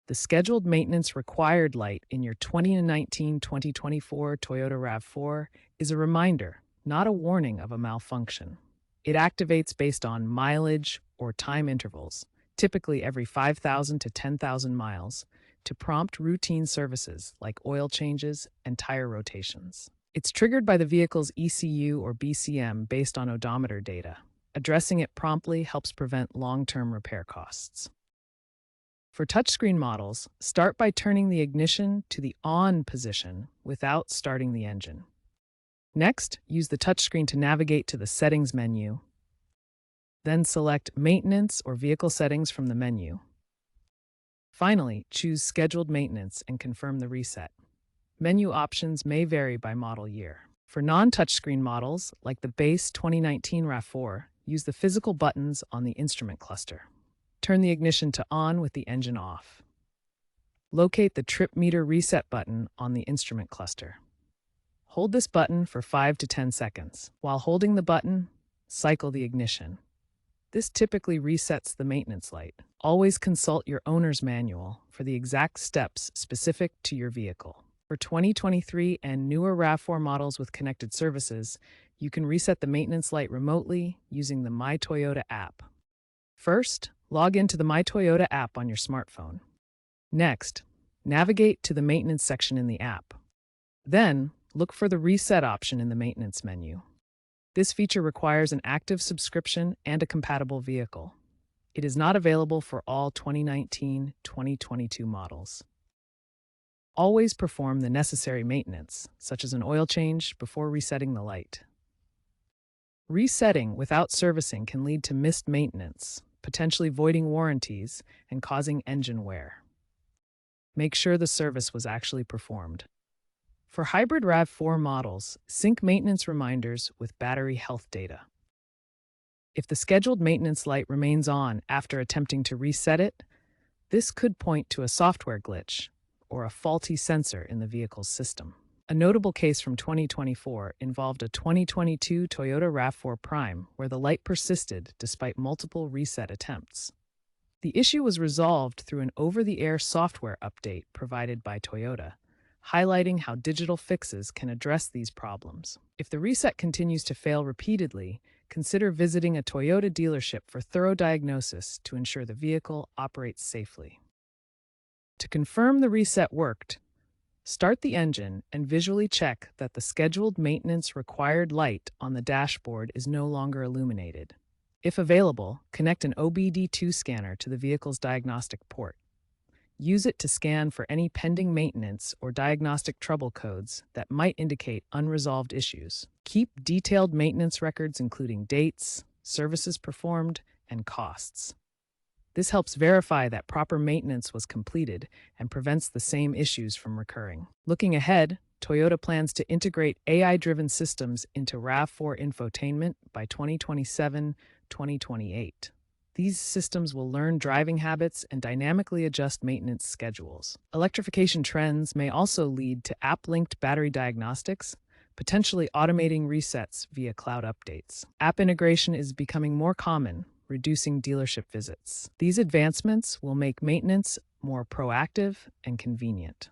The scheduled maintenance required light in your 2019-2024 Toyota RAV4 is a reminder, not a warning of a malfunction. It activates based on mileage or time intervals, typically every 5,000 to 10,000 miles, to prompt routine services like oil changes and tire rotations. It's triggered by the vehicle's ECU or BCM based on odometer data. Addressing it promptly helps prevent long-term repair costs. For touchscreen models, start by turning the ignition to the on position without starting the engine. Next, use the touchscreen to navigate to the Settings menu. Then select Maintenance or Vehicle Settings from the menu. Finally, choose Scheduled Maintenance and confirm the reset. Menu options may vary by model year. For non-touchscreen models, like the base 2019 RAV4, use the physical buttons on the instrument cluster. Turn the ignition to on with the engine off. Locate the trip meter reset button on the instrument cluster. Hold this button for 5 to 10 seconds. While holding the button, cycle the ignition. This typically resets the maintenance light. Always consult your owner's manual for the exact steps specific to your vehicle. For 2023 and newer RAV4 models with connected services, you can reset the maintenance light remotely using the My Toyota app. First, log into the My Toyota app on your smartphone. Next, navigate to the maintenance section in the app. Then, look for the reset option in the maintenance menu. This feature requires an active subscription and a compatible vehicle. It is not available for all 2019-2022 models. Always perform the necessary maintenance, such as an oil change, before resetting the light. Resetting without servicing can lead to missed maintenance, potentially voiding warranties and causing engine wear. Make sure the service was actually performed. For hybrid RAV4 models, sync maintenance reminders with battery health data. If the scheduled maintenance light remains on after attempting to reset it, this could point to a software glitch or a faulty sensor in the vehicle's system. A notable case from 2024 involved a 2022 Toyota RAV4 Prime where the light persisted despite multiple reset attempts. The issue was resolved through an over-the-air software update provided by Toyota, highlighting how digital fixes can address these problems. If the reset continues to fail repeatedly, consider visiting a Toyota dealership for thorough diagnosis to ensure the vehicle operates safely. To confirm the reset worked, start the engine and visually check that the scheduled maintenance required light on the dashboard is no longer illuminated. If available, connect an OBD2 scanner to the vehicle's diagnostic port. Use it to scan for any pending maintenance or diagnostic trouble codes that might indicate unresolved issues. Keep detailed maintenance records including dates, services performed, and costs. This helps verify that proper maintenance was completed and prevents the same issues from recurring. Looking ahead, Toyota plans to integrate AI-driven systems into RAV4 infotainment by 2027-2028. These systems will learn driving habits and dynamically adjust maintenance schedules. Electrification trends may also lead to app-linked battery diagnostics, potentially automating resets via cloud updates. App integration is becoming more common, reducing dealership visits. These advancements will make maintenance more proactive and convenient.